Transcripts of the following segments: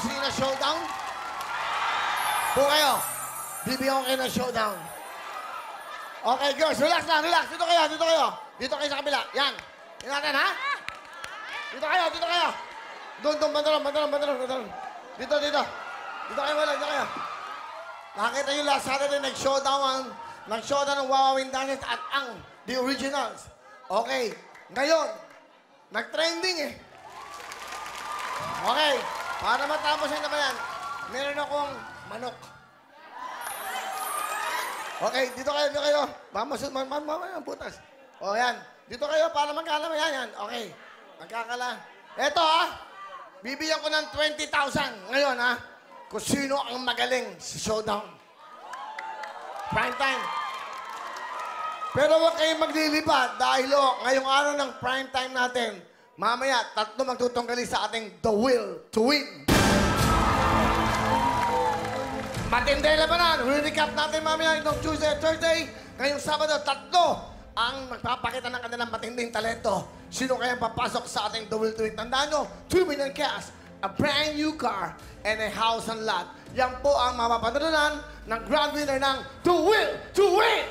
Sino showdown? Po kayo. Bibigyan ko kayo ng showdown. Okay, girls, relax lang, relax. Dito kayo, dito kayo. Dito kayo sa kabila. Yan. Yan natin, ha? Dito kayo, dito kayo. Doon, bantalon. Dito. Dito kayo, wala, dito kayo. Nakita nyo last Saturday, nag-showdown ng Wawawin Dance at ang The Originals. Okay, ngayon, nag-trending eh. Okay, para matapos na naman yan, meron akong manok. Okay, dito kayo. Mamaya ang butas. O, yan. Dito kayo para magkalaman yan. Okay, magkakala. Eto, ha. Bibigyan ko ng 20,000 ngayon, ha. Kung sino ang magaling sa showdown. Prime time. Pero huwag kayong maglilipat dahil ngayong araw ng prime time natin, mamaya, 3 magtutunggali sa ating The Will to Win. Matindi labanan. Re-recap natin mamaya itong Tuesday at Thursday. Ngayong Sabado, 3 ang magpapakita ng kanilang matinding talento. Sino kayang papasok sa ating The Will to Win? Tandaan nyo, 2 million cash, a brand new car, and a house and lot. Yan po ang mapapanalunan ng grand winner ng The Will to Win!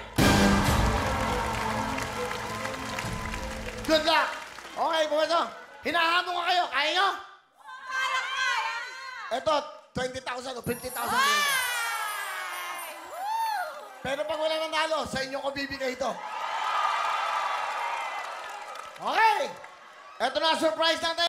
Good luck! Okay, pumaso. Hinahamon ko kayo. Kaya nyo? Kaya! Ito, 20,000 o 50,000. Pero pag wala nanalo, sa inyo ko bibigay ito. Okay! Ito na, surprise natin.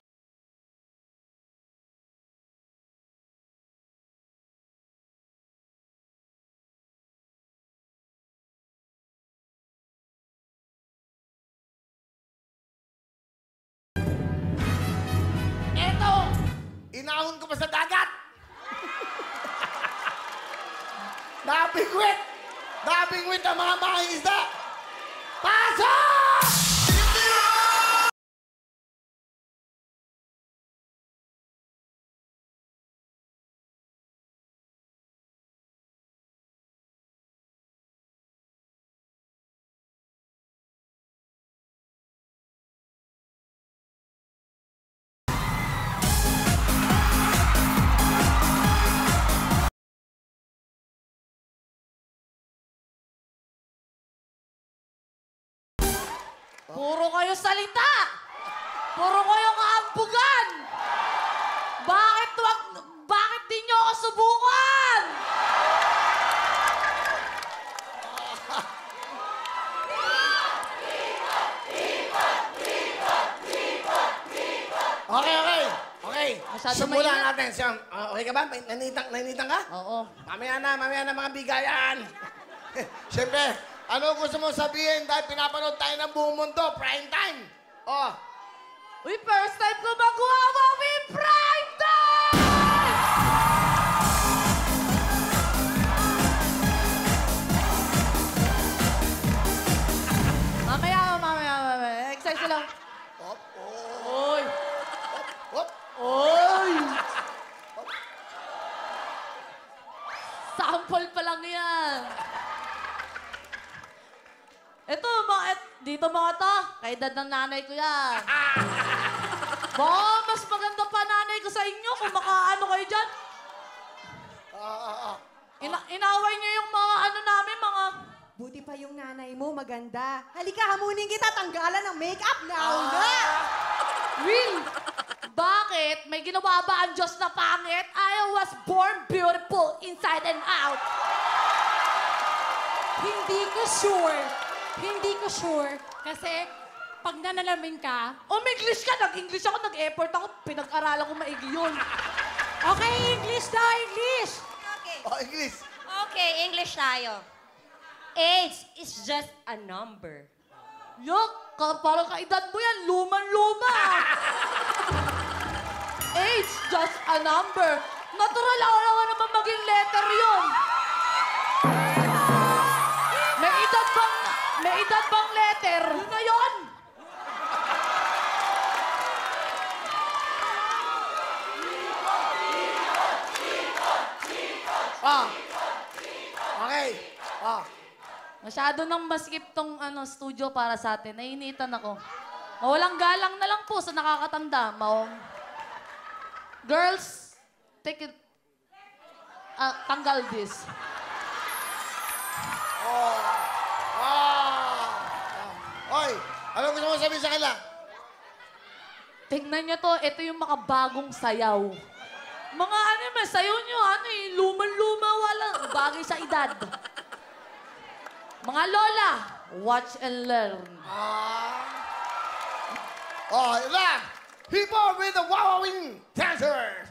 Inahon ko pa sa dagat! Napingwit! Napingwit ang mga mangingisda! Pasok! Puro kayo salita! Puro kayo kaampugan! Bakit di nyo ako subukan? Okay. Simulan natin. Okay ka ba? Nainitang ka? Oo. Mamaya na mga bigayan. Siyempre, ano gusto mo sabihin dahil pinapanood tayo ng buong mundo? Prime time! Oh. Uy, first time ko mag-Wawawin prime time! Mamaya. Exercise lang. Hop, Oy! hop. Oy! Sample pa lang yan. Ito, dito mga to. Kay dad ng nanay ko yan. Mas maganda pa nanay ko sa inyo kung makaano kayo dyan. Inaway niyo yung mga ano namin, mga... Buti pa yung nanay mo, maganda. Halika, hamunin kita, tanggalan ng make-up now na! Will, bakit? May ginawa ba ang Diyos na pangit? I was born beautiful inside and out. Hindi ko sure. Kasi pag nanalamin ka... English ka! Nag-English ako, nag-effort ako. Pinag-aralan ko maigi yun. Okay, English daw, English! Okay. Oh, English. Okay, English tayo. Age is just a number. Yok, parang kaedad mo yan. Luman-luma. Age, just a number. Natural ako naman maging letter yun. May edad bang letter? Yun na yun. Okay. Masyado nang maskip tong studio para sa atin. Nainitan ako. Mawalang galang na lang po sa nakakatanda. Girls, take it. Tanggal this. Oh. Ah. Oy, ano gusto mo sabihin sa kanila? Tingnan nyo to, ito yung makabagong sayaw. Mga ano naman, sayaw nyo, luman-luma, walang bagay sa edad. Mga lola, watch and learn. Oh, yun lang. Hipo with the wowing dancer.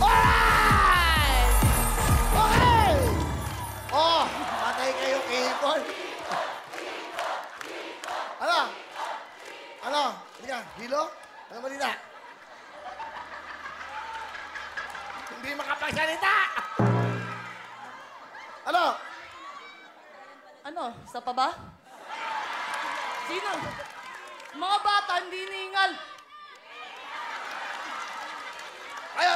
Alright! Okay! Oh, patay kayo, K-Boy. Ano? Ano? Hindi ka, hilo? Ano balita? Hindi makapagsalita! Ano? Ano, sa pa ba? Sino? Mga bata, hindi ningal. Tayo!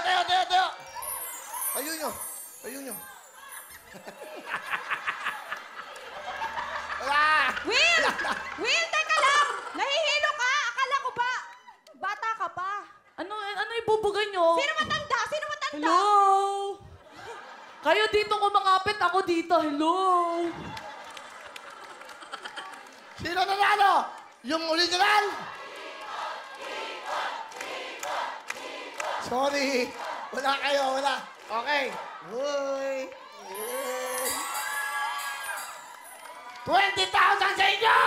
Tayo nyo. Tayo nyo. Wala! Will! Will, teka lang! Nahihilo ka! Akala ko ba? Bata ka pa. Ano ibubugan nyo? Sino matanda? Sino matanda? Hello? Kayo dito kumakapit, ako dito. Hello? Sino nanalo? Yung original? Sorry. Wala kayo, wala. Okay. Uy. 20,000 sa inyo!